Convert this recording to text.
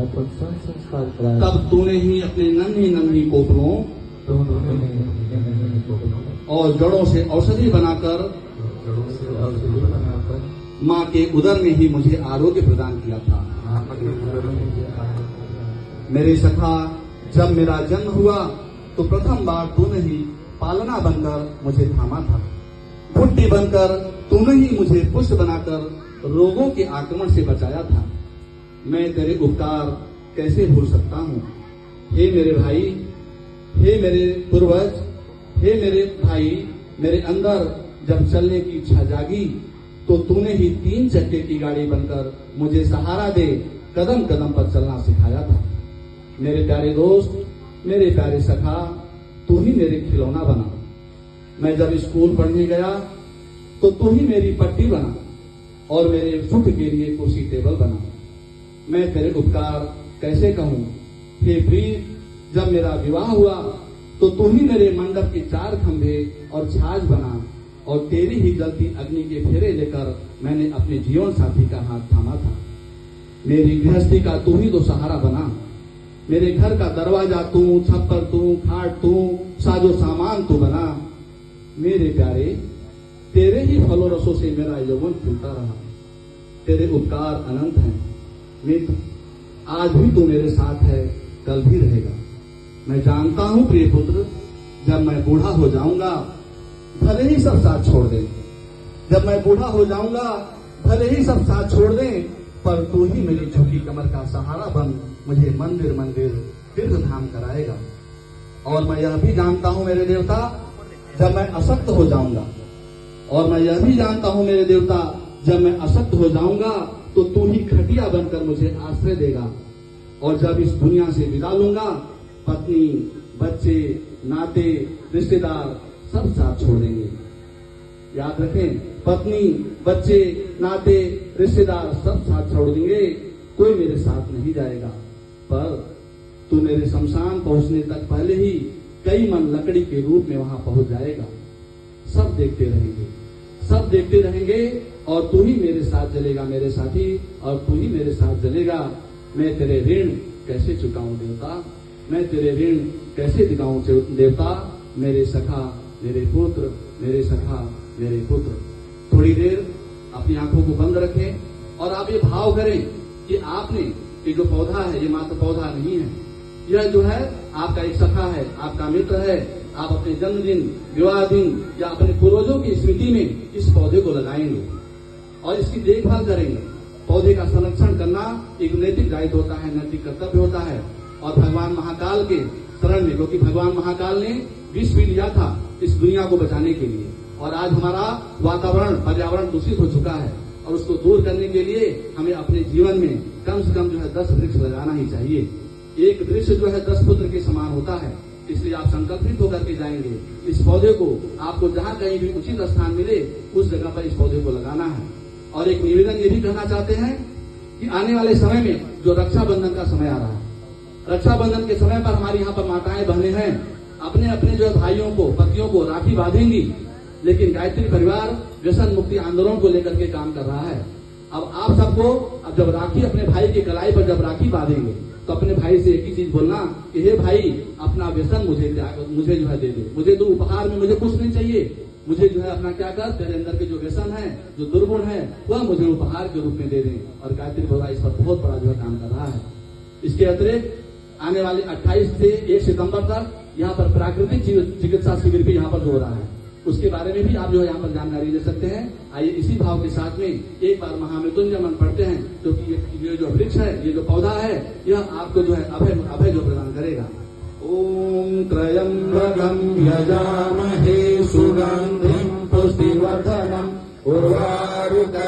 व्यापक संस्कार कराए, तब तूने ही अपने नन्ही नन्ही कोपलों और जड़ों से औषधि बनाकर माँ के उदर में ही मुझे आरोग्य प्रदान किया था। मेरे सखा, जब मेरा जन्म हुआ तो प्रथम बार तूने ही पालना बनकर मुझे थामा था। बुट्टी बनकर तूने ही मुझे पुष्ट बनाकर रोगों के आक्रमण से बचाया था। मैं तेरे उपकार कैसे भूल सकता हूँ। हे मेरे भाई, हे मेरे पूर्वज, हे मेरे भाई, मेरे अंदर जब चलने की इच्छा जागी तो तूने ही 3 चक्के की गाड़ी बनकर मुझे सहारा दे कदम कदम पर चलना सिखाया था। मेरे प्यारे दोस्त, मेरे प्यारे सखा, तू ही मेरे खिलौना बना। मैं जब स्कूल पढ़ने गया तो तू ही मेरी पट्टी बना और मेरे सुख के लिए कुर्सी टेबल बना। मैं तेरे उपकार कैसे कहूँ। हे प्रीत, जब मेरा विवाह हुआ तो तू ही मेरे मंडप के 4 खंभे और छाज बना और तेरी ही जलती अग्नि के फेरे लेकर मैंने अपने जीवन साथी का हाथ थामा था। मेरी गृहस्थी का तू ही तो सहारा बना। मेरे घर का दरवाजा तू, छप्पर तू, खाट तू, साजो सामान तू बना। मेरे प्यारे, तेरे ही फलों रसों से मेरा यौवन फूलता रहा। तेरे उपकार अनंत हैं मित्र। आज भी तू मेरे साथ है, कल भी रहेगा। मैं जानता हूँ प्रिय पुत्र, जब मैं बूढ़ा हो जाऊंगा भले ही सब साथ छोड़ दें। जब मैं बूढ़ा हो जाऊंगा भले ही सब साथ छोड़ दें, पर तू ही मेरी झुकी कमर का सहारा बन मुझे मंदिर मंदिर तीर्थ धाम कराएगा। और मैं यह भी जानता हूँ मेरे देवता, जब मैं असक्त हो जाऊंगा, और मैं यह भी जानता हूँ मेरे देवता, जब मैं असक्त हो जाऊंगा तो तू ही खटिया बनकर मुझे आश्रय देगा। और जब इस दुनिया से विदा लूंगा, पत्नी, बच्चे, नाते, रिश्तेदार सब साथ छोड़ देंगे। याद रखें, पत्नी, बच्चे, नाते, रिश्तेदार सब साथ छोड़ देंगे, कोई मेरे साथ नहीं जाएगा। पर तू मेरे शमशान पहुंचने तक पहले ही कई मन लकड़ी के रूप में वहां पहुंच जाएगा। सब देखते रहेंगे, सब देखते रहेंगे, और तू ही मेरे साथ जलेगा मेरे साथी, और तू ही मेरे साथ जलेगा। मैं तेरे ऋण कैसे चुकाऊं देवता, मैं तेरे ऋण कैसे दिखाऊं देवता। मेरे सखा, मेरे पुत्र, मेरे सखा, मेरे पुत्र। थोड़ी देर अपनी आंखों को बंद रखें और आप ये भाव करें कि आपने ये जो पौधा है ये मात्र पौधा नहीं है, यह जो है आपका एक सखा है, आपका मित्र है। आप अपने जन्मदिन, विवाह दिन या अपने पूर्वजों की स्मृति में इस पौधे को लगाएंगे और इसकी देखभाल करेंगे। पौधे का संरक्षण करना एक नैतिक दायित्व होता है, नैतिक कर्तव्य होता है। और भगवान महाकाल के शरण में, क्योंकि भगवान महाकाल ने विष भी लिया था इस दुनिया को बचाने के लिए, और आज हमारा वातावरण, पर्यावरण दूषित हो चुका है, और उसको दूर करने के लिए हमें अपने जीवन में कम से कम जो है 10 वृक्ष लगाना ही चाहिए। एक वृक्ष जो है 10 पुत्र के समान होता है, इसलिए आप संकल्पित होकर के जाएंगे। इस पौधे को आपको जहाँ कहीं भी उचित स्थान मिले उस जगह पर इस पौधे को लगाना है। और एक निवेदन ये भी कहना चाहते हैं कि आने वाले समय में जो रक्षाबंधन का समय आ रहा है, रक्षाबंधन के समय पर हमारी यहाँ पर माताएं बहनें हैं, अपने अपने जो है भाइयों को, पतियों को राखी बांधेंगी। लेकिन गायत्री परिवार व्यसन मुक्ति आंदोलन को लेकर के काम कर रहा है। अब आप सबको, अब जब राखी अपने भाई की कलाई पर जब राखी बांधेंगे तो अपने भाई से एक ही चीज बोलना कि हे भाई, अपना व्यसन मुझे जो है दे दे, मुझे तो उपहार में मुझे कुछ नहीं चाहिए, मुझे जो है अपना क्या कर, तेरे अंदर के जो व्यसन है, जो दुर्गुण है, वह मुझे उपहार के रूप में दे दें। और गायत्री परिवार इस पर बहुत बड़ा जो है काम कर रहा है। इसके अतिरिक्त आने वाले 28 से 1 सितंबर तक यहाँ पर प्राकृतिक चिकित्सा शिविर भी यहाँ पर हो रहा है, उसके बारे में भी आप जो है यहाँ पर जानकारी ले सकते हैं। आइए इसी भाव के साथ में एक बार महामृत्युंजय मंत्र पढ़ते हैं, क्योंकि ये जो वृक्ष है, ये जो पौधा है, यह आपको जो है अभय जो प्रदान करेगा। ओम त्र्यंबकं यजामहे सुगंधिं पुष्टिवर्धनम् उर्वारुकम्